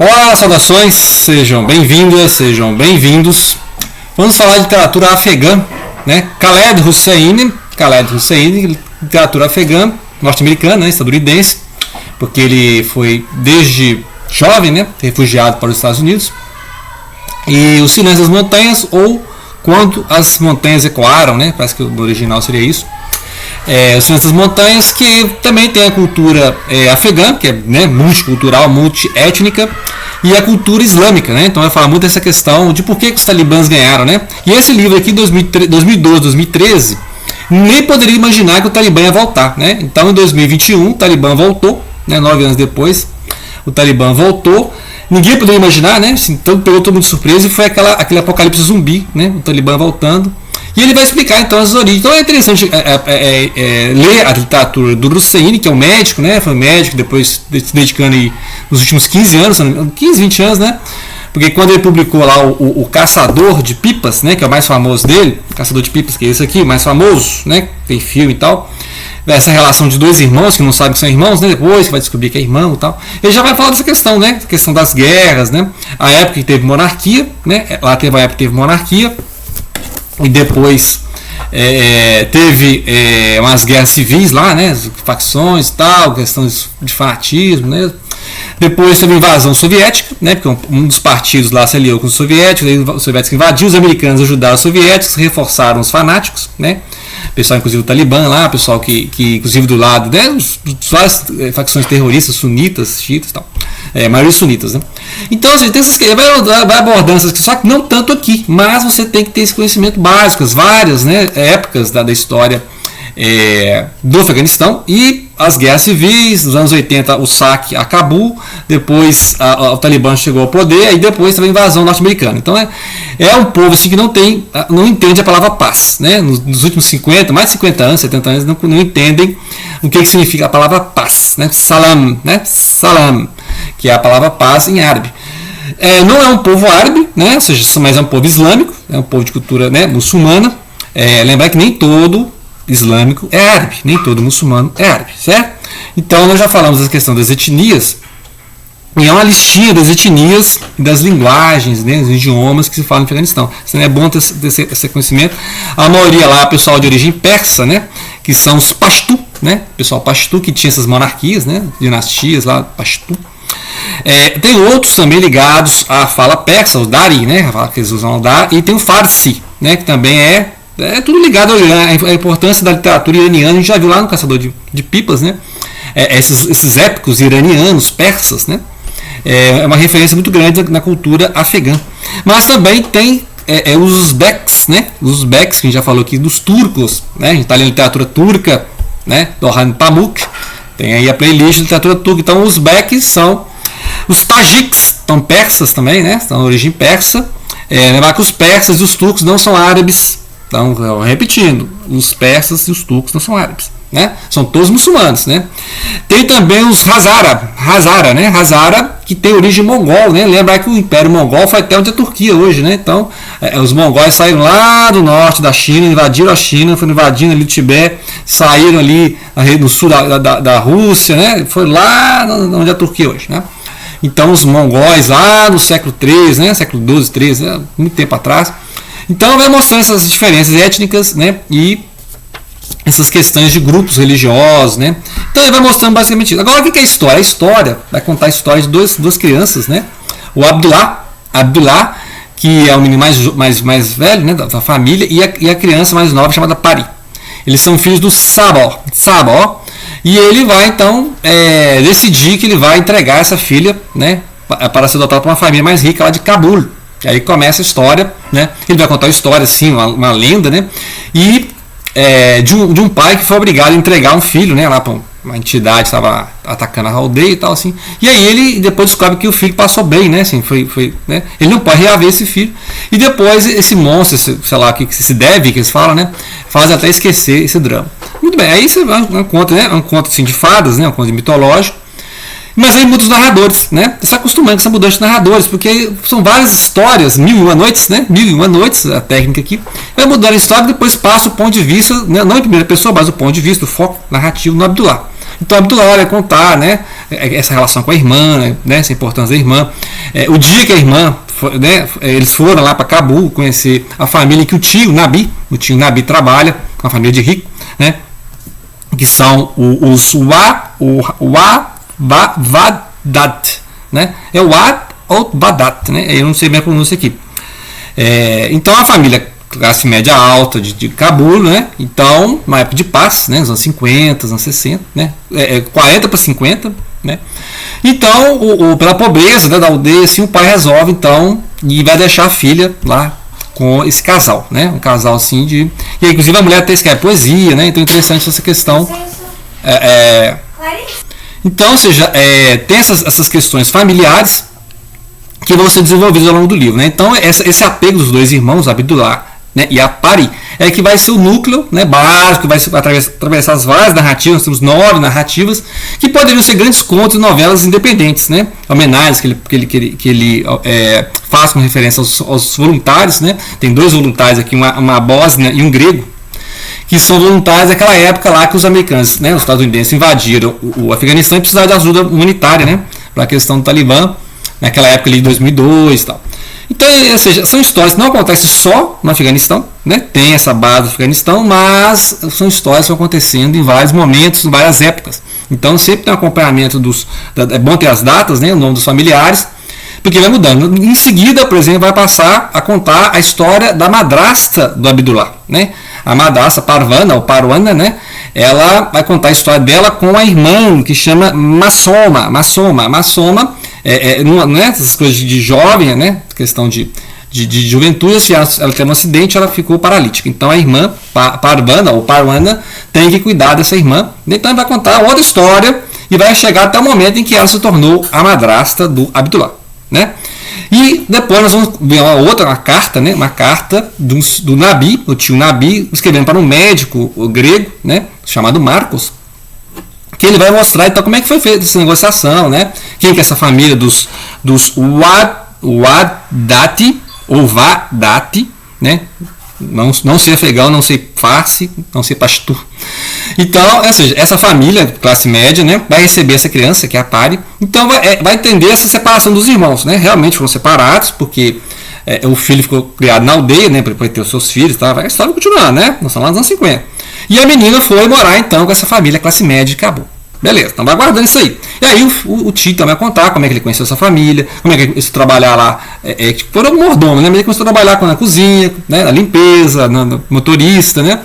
Olá, saudações, sejam bem-vindas, sejam bem-vindos. Vamos falar de literatura afegã, né? Khaled Hosseini, literatura afegã, norte-americana, né? Estadunidense, porque ele foi desde jovem, né? Refugiado para os Estados Unidos. E O Silêncio das Montanhas, ou Quando as Montanhas Ecoaram, né? Parece que no original seria isso. O Silêncio das Montanhas, que também tem a cultura afegã, que é, né, multicultural, multiétnica, e a cultura islâmica, né? Então vai falar muito dessa questão de por que os talibãs ganharam, né? E esse livro aqui, 2012, 2013, nem poderia imaginar que o Talibã ia voltar, né? Então em 2021 o Talibã voltou, né? 9 anos depois, o Talibã voltou. Ninguém poderia imaginar, né? Então pegou todo mundo de surpresa e foi aquele apocalipse zumbi, né? O Talibã voltando. E ele vai explicar então as origens. Então é interessante ler a literatura do Hosseini, que é um médico, né? Foi um médico, depois se dedicando aí nos últimos 15 anos, 15, 20 anos, né? Porque quando ele publicou lá o Caçador de Pipas, né? Que é o mais famoso dele, Caçador de Pipas, que é esse aqui, o mais famoso, né? Tem filme e tal. Essa relação de dois irmãos que não sabem que são irmãos, né? Depois que vai descobrir que é irmão e tal. Ele já vai falar dessa questão, né? A questão das guerras, né? A época que teve monarquia, né? Lá teve a época que teve monarquia. E depois teve umas guerras civis lá, né? Facções e tal, questões de fanatismo, né? Depois teve a invasão soviética, né? Porque um dos partidos lá se aliou com os soviéticos, aí os soviéticos invadiram, os americanos ajudaram os soviéticos, reforçaram os fanáticos, né? Pessoal, inclusive o Talibã lá, pessoal que inclusive do lado, né? Várias facções terroristas, sunitas, xiitas e tal. Maioria sunitas, né? Então, assim, vai abordando essas questões, só que não tanto aqui, mas você tem que ter esse conhecimento básico, as várias, né, épocas da história do Afeganistão e as guerras civis. Nos anos 80 o saque a Cabul, depois o Talibã chegou ao poder, e depois teve a invasão norte-americana. Então é um povo assim, que não entende a palavra paz, né? Nos últimos 50, mais de 50 anos, 70 anos, não entendem o que significa a palavra paz, né? Salam, né? Salam, que é a palavra paz em árabe. Não é um povo árabe, né? Ou seja, mas é um povo islâmico, é um povo de cultura, né, muçulmana. Lembrar que nem todo islâmico é árabe, nem todo muçulmano é árabe, certo? Então nós já falamos da questão das etnias, e é uma listinha das etnias, das linguagens, né, dos idiomas que se falam no Afeganistão. Isso é bom ter esse conhecimento. A maioria lá é pessoal de origem persa, né, que são os Pashtu, né, pessoal Pashtu, que tinha essas monarquias, né, dinastias lá, Pashtu. Tem outros também ligados à fala persa, os Dari, né, a fala que eles usam o Dari, e tem o Farsi, né, que também é tudo ligado à importância da literatura iraniana. A gente já viu lá no Caçador de Pipas, né, esses épicos iranianos, persas, né, é uma referência muito grande na cultura afegã. Mas também tem os uzbeks, né, os uzbeks, que a gente já falou aqui, dos turcos, né, a gente está lendo literatura turca, né, do Orhan Pamuk, tem aí a playlist de literatura turca. Então os uzbeks são os tajiks, são persas também, né, são de origem persa. Lembrar que os persas e os turcos não são árabes. Então, repetindo, os persas e os turcos não são árabes, né? São todos muçulmanos, né? Tem também os Hazara, né? Hazara, que tem origem mongol, né? Lembrar que o Império Mongol foi até onde é a Turquia hoje, né? Então, os mongóis saíram lá do norte da China, invadiram a China, foram invadindo ali o Tibete, saíram ali no sul da Rússia, né? Foi lá onde é a Turquia hoje, né? Então, os mongóis lá no século III, né? Século XII, XIII, né? Muito tempo atrás. Então vai mostrando essas diferenças étnicas, né, e essas questões de grupos religiosos, né. Então ele vai mostrando basicamente isso. Agora o que é a história? A história vai contar a história de duas crianças, né. O Abdullah, que é o menino mais velho, né, da família, e a criança mais nova chamada Pari. Eles são filhos do Sabah, e ele vai então decidir que ele vai entregar essa filha, né, para ser adotada por uma família mais rica lá de Cabul. E aí começa a história, né? Ele vai contar a história, assim, uma lenda, né? E de um pai que foi obrigado a entregar um filho, né? Lá para uma entidade que estava atacando a aldeia e tal, assim. E aí ele depois descobre que o filho passou bem, né? Assim, né? Ele não pode reaver esse filho. E depois esse monstro, sei lá, que se deve, que eles falam, né? Faz até esquecer esse drama. Muito bem, aí você vai um conto, né? Um conto assim, de fadas, né? Um conto mitológico. Mas aí muda os narradores, né? Você está acostumando com essa mudança de narradores, porque são várias histórias, 1001 noites, né? 1001 noites, a técnica aqui. Vai mudando a história e depois passa o ponto de vista, né? Não em primeira pessoa, mas o ponto de vista, o foco narrativo no Abdullah. Então Abdullah vai contar, né, essa relação com a irmã, né, essa importância da irmã. O dia que a irmã, né, eles foram lá para Cabul conhecer a família em que o tio Nabi trabalha, uma família de rico, né, que são os Wadat, né, é o Wad ou Badat, né, eu não sei bem a pronúncia aqui. Então a família classe média alta de Cabul, né? Então, uma época de paz, né? Nos anos 50, anos 60, né? 40 para 50, né? Então, pela pobreza, né, da aldeia, assim, o pai resolve, então, e vai deixar a filha lá com esse casal, né? Um casal assim de... E aí, inclusive a mulher até escreve poesia, né? Então é interessante essa questão. Então, ou seja, tem essas questões familiares que vão ser desenvolvidos ao longo do livro, né? Então, esse apego dos dois irmãos, Abdullah, né, e a Pari, que vai ser o núcleo, né, básico, que vai atravessar as várias narrativas. Nós temos 9 narrativas que poderiam ser grandes contos e novelas independentes, né, homenagens que ele faz com referência aos voluntários, né. Tem 2 voluntários aqui, uma bósnia e um grego, que são voluntários daquela época lá que os americanos, né, os estadunidenses invadiram o Afeganistão e precisavam de ajuda humanitária, né, para a questão do Talibã, naquela época ali de 2002 e tal. Então, ou seja, são histórias que não acontecem só no Afeganistão, né? Tem essa base do Afeganistão, mas são histórias que estão acontecendo em vários momentos, em várias épocas. Então, sempre tem um acompanhamento é bom ter as datas, né? O nome dos familiares, porque vai mudando. Em seguida, por exemplo, vai passar a contar a história da madrasta do Abdullah, né? A madrasta Parvana, ou Parwana, né? Ela vai contar a história dela com a irmã, que chama Massoma. Não é essas coisas de jovem, né? Questão de juventude, se ela teve um acidente, ela ficou paralítica. Então a irmã Parvana ou Parwana tem que cuidar dessa irmã. Então vai contar outra história e vai chegar até o momento em que ela se tornou a madrasta do Abdullah, né? E depois nós vamos ver uma carta, né? Uma carta do Nabi, o tio Nabi, escrevendo para um médico grego, né? Chamado Marcos, que ele vai mostrar então como é que foi feita essa negociação, né? Quem que é essa família dos Wadati ou Vadati, né? Não sei afegão, não sei farsi, não sei pashtu. Então, ou seja, essa família, classe média, né, vai receber essa criança, que é a Pari. Então vai entender essa separação dos irmãos, né? Realmente foram separados, porque o filho ficou criado na aldeia, né, para ter os seus filhos, tá? A história vai continuar, né? Nós estamos lá nos anos 50. E a menina foi morar então com essa família classe média de Cabul. Beleza, então vai guardando isso aí. E aí o tio também vai contar como é que ele conheceu essa família, como é que ele começou a trabalhar lá, foram mordomo, né? Mas ele começou a trabalhar na cozinha, né? Na limpeza, no motorista, né?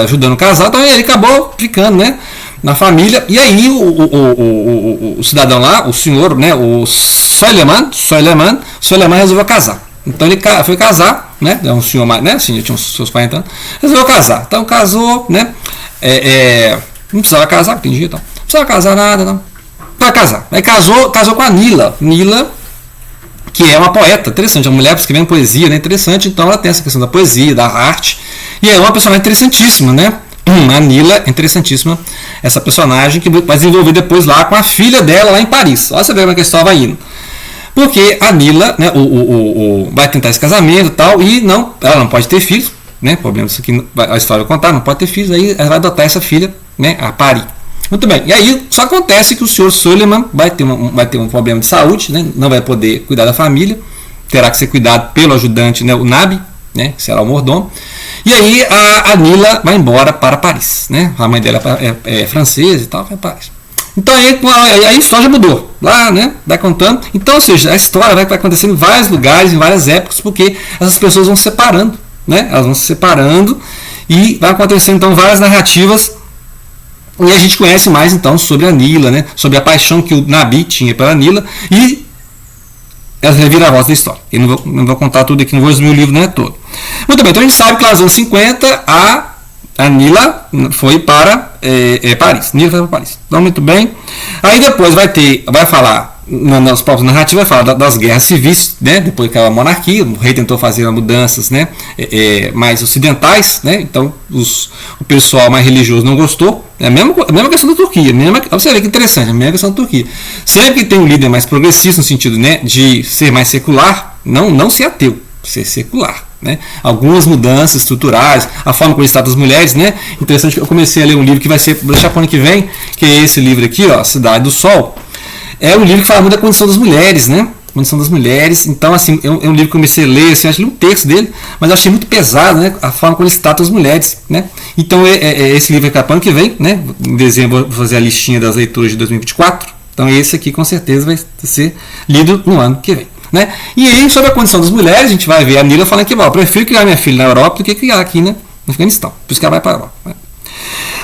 Ajudando o casal, então ele acabou ficando, né? Na família. E aí o cidadão lá, o senhor, né? O Soleiman resolveu casar. Então ele foi casar, né? É um senhor mais, né? Assim, já tinha uns seus 40 anos, resolveu casar. Então casou, né? Não precisava casar, tem dia, então. Não precisava casar nada, não. Vai casar. Aí casou com a Nila. Nila, que é uma poeta, interessante. A mulher escrevendo poesia, né? Interessante. Então ela tem essa questão da poesia, da arte. E é uma personagem interessantíssima, né? A Nila é interessantíssima. Essa personagem que vai desenvolver depois lá com a filha dela lá em Paris. Olha você ver como é que a história vai indo. Porque a Nila, né, vai tentar esse casamento e tal, e ela não pode ter filhos, né? Problema isso aqui, a história vai contar, não pode ter filhos, aí ela vai adotar essa filha, né, a Pari. Muito bem, e aí só acontece que o senhor Suleiman vai ter um problema de saúde, né? Não vai poder cuidar da família, terá que ser cuidado pelo ajudante, né, o Nabi, né, será o mordomo. E aí a Nila vai embora para Paris, né? A mãe dela é francesa e tal, vai para Paris. Então aí a história já mudou lá, né? Vai contando. Então, ou seja, a história vai acontecendo em vários lugares, em várias épocas, porque essas pessoas vão se separando, né? Elas vão se separando e vai acontecendo então várias narrativas. E a gente conhece mais então sobre a Nila, né? Sobre a paixão que o Nabi tinha pela Nila e as reviravoltas da história. Eu não vou contar tudo aqui, não vou resumir o livro, não é todo. Muito bem, então a gente sabe que lá nos anos 50 a Nila foi para Paris. Nila foi para Paris. Então, muito bem. Aí depois vai falar, nas próprias narrativas, vai falar das guerras civis, né? Depois que a monarquia, o rei tentou fazer mudanças, né? Mais ocidentais, né? Então o pessoal mais religioso não gostou. É a mesma questão da Turquia. Você vê que interessante, a mesma questão da Turquia. Sempre que tem um líder mais progressista, no sentido, né, de ser mais secular, não ser ateu, ser secular. né? Algumas mudanças estruturais, a forma como ele trata as mulheres, né? Interessante que eu comecei a ler um livro que vai ser, vou deixar para o ano que vem, que é esse livro aqui, ó, Cidade do Sol. É um livro que fala muito da condição das mulheres, né? Condição das mulheres. Então, assim, é um livro que eu comecei a ler, assim, acho que li um texto dele, mas eu achei muito pesado, né? A forma como ele trata as mulheres, né? Então, esse livro é para o ano que vem, né? Em dezembro vou fazer a listinha das leituras de 2024. Então, esse aqui com certeza vai ser lido no ano que vem. Né? E aí, sobre a condição das mulheres, a gente vai ver a Nila falando que eu prefiro criar minha filha na Europa do que criar aqui, né, no Afeganistão. Por isso que ela vai para a Europa. Né?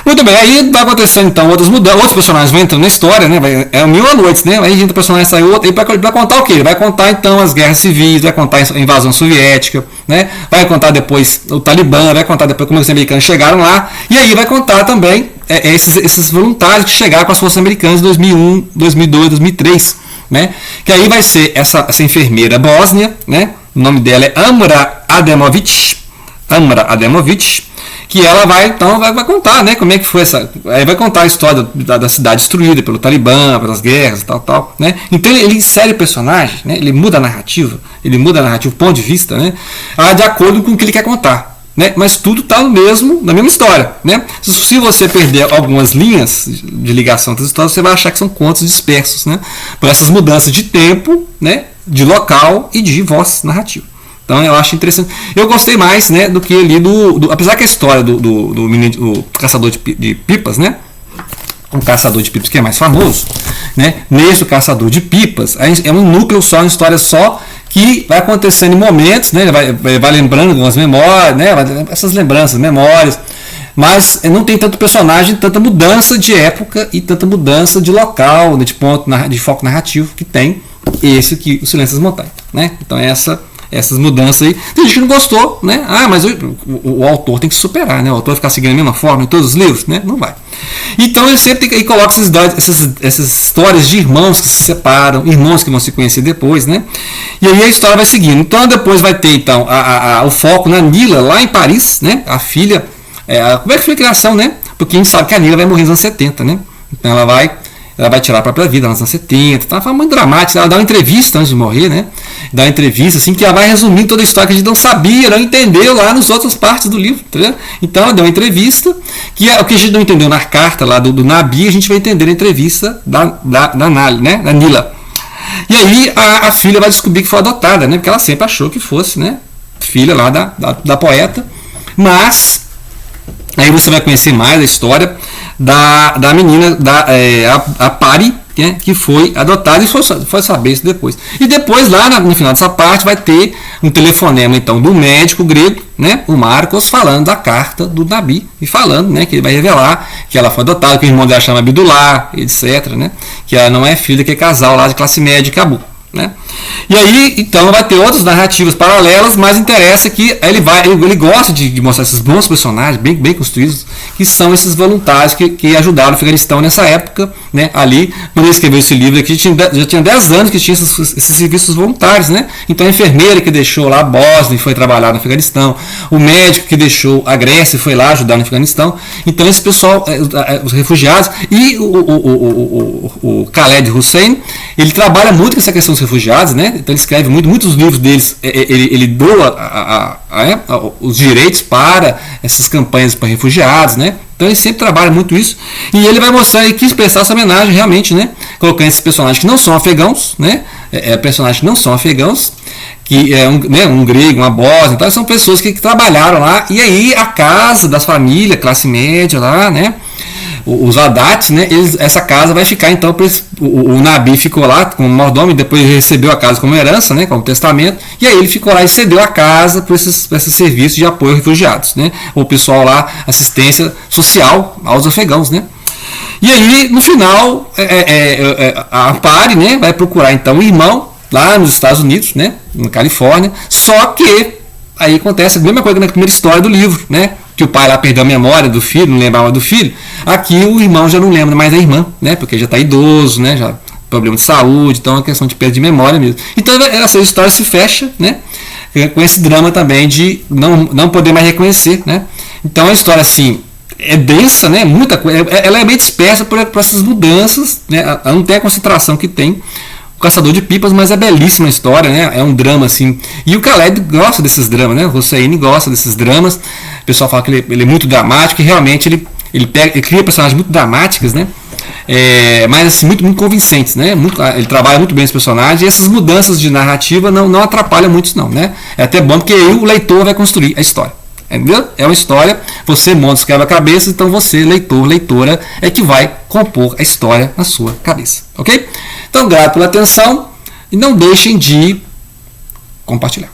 Muito bem, aí vai acontecendo então outras mudanças, outros personagens vão entrando na história, né? É 1000 noites, né? Aí o personagem sai outro, e vai contar o quê? Ele vai contar então as guerras civis, vai contar a invasão soviética, né? Vai contar depois o Talibã, vai contar depois como os americanos chegaram lá, e aí vai contar também esses voluntários que chegaram com as forças americanas em 2001, 2002, 2003. Né? Que aí vai ser essa enfermeira bósnia, né? O nome dela é Amra Ademovic, que ela vai contar, né? Como é que foi aí vai contar a história da cidade destruída pelo Talibã, pelas guerras e tal, né? Então ele insere o personagem, né? Ele muda a narrativa, o ponto de vista, né? De acordo com o que ele quer contar. Né? Mas tudo está na mesma história. Né? Se você perder algumas linhas de ligação das histórias, você vai achar que são contos dispersos, né? Por essas mudanças de tempo, né? De local e de voz narrativa. Então eu acho interessante. Eu gostei mais, né, do que ali apesar que a história do caçador de pipas, né? Um caçador de pipas que é mais famoso, né? Nesse caçador de pipas é um núcleo só, uma história só, que vai acontecendo em momentos, né? Vai lembrando algumas memórias, né? Essas lembranças, memórias, mas não tem tanto personagem, tanta mudança de época e tanta mudança de local, de ponto de foco narrativo que tem esse aqui, o Silêncio das Montanhas, né? Então essas mudanças aí. Tem gente que não gostou, né? Mas o autor tem que superar, né? O autor vai ficar seguindo a mesma forma em todos os livros, né? Não vai. Então ele sempre coloca essas histórias de irmãos que se separam, irmãos que vão se conhecer depois, né? E aí a história vai seguindo. Então depois vai ter então o foco na Nila, lá em Paris, né? A filha. Como é que foi a criação, né? Porque a gente sabe que a Nila vai morrer nos anos 70, né? Então ela vai tirar a própria vida nos anos 70, tá? Foi muito dramático. Ela dá uma entrevista antes de morrer, né? Dá uma entrevista assim que ela vai resumindo toda a história que a gente não sabia, não entendeu lá nas outras partes do livro, tá? Então ela deu uma entrevista que o que a gente não entendeu na carta lá do Nabi, a gente vai entender na entrevista da Nila. E aí a filha vai descobrir que foi adotada, né? Porque ela sempre achou que fosse, né? Filha lá da poeta, mas aí você vai conhecer mais a história da menina, a Pari, né, que foi adotada, e foi saber isso depois. E depois, lá no final dessa parte, vai ter um telefonema então do médico grego, né, o Marcos, falando da carta do Nabi, e falando, né, que ele vai revelar que ela foi adotada, que o irmão dela chama Abdullah, etc., né, que ela não é filha daquele casal lá de classe média de Cabu. Né? E aí, então, vai ter outras narrativas paralelas, mas interessa que ele gosta de mostrar esses bons personagens, bem construídos, que são esses voluntários que ajudaram o Afeganistão nessa época, né? Ali, quando ele escreveu esse livro aqui, já tinha 10 anos que tinha esses serviços voluntários, né? Então a enfermeira que deixou lá a Bósnia e foi trabalhar no Afeganistão, o médico que deixou a Grécia e foi lá ajudar no Afeganistão. Então esse pessoal, os refugiados, e o Khaled Hosseini, ele trabalha muito com essa questão dos refugiados, né? Então ele escreve muitos livros deles, ele doa os direitos para essas campanhas para refugiados, né? Então ele sempre trabalha muito isso, e ele vai mostrar, ele quis prestar essa homenagem realmente, né? Colocando esses personagens que não são afegãos, né? Personagens que não são afegãos, que é um grego, uma bósnia, então são pessoas que trabalharam lá, e aí a casa das famílias, classe média lá, né? Os Haddad, né, essa casa vai ficar então, o Nabi ficou lá como mordomo e depois recebeu a casa como herança, né, como testamento, e aí ele ficou lá e cedeu a casa para esses serviços de apoio aos refugiados, né, o pessoal lá, assistência social aos afegãos, né. E aí no final a Pari, né, vai procurar então o irmão lá nos Estados Unidos, né, na Califórnia, só que aí acontece a mesma coisa que na primeira história do livro, né? Que o pai lá perdeu a memória do filho, não lembrava do filho. Aqui o irmão já não lembra mais da irmã, né? Porque já está idoso, né? Já problema de saúde, então é uma questão de perda de memória mesmo. Então essa história se fecha, né? Com esse drama também de não poder mais reconhecer, né? Então a história assim é densa, né? Muita coisa. Ela é bem dispersa por essas mudanças, né? Ela não tem a concentração que tem Caçador de Pipas, mas é belíssima a história, né? É um drama assim. E o Khaled gosta desses dramas, né? O Hosseini gosta desses dramas. O pessoal fala que ele é muito dramático e realmente ele cria personagens muito dramáticas, né? Mas assim, muito convincentes, né? Ele trabalha muito bem esse personagem e essas mudanças de narrativa não atrapalham muito, não, né? É até bom porque aí o leitor vai construir a história. Entendeu? É uma história, você monta os quebra-cabeças, então você, leitor, leitora, é que vai compor a história na sua cabeça. Ok? Então, grato pela atenção e não deixem de compartilhar.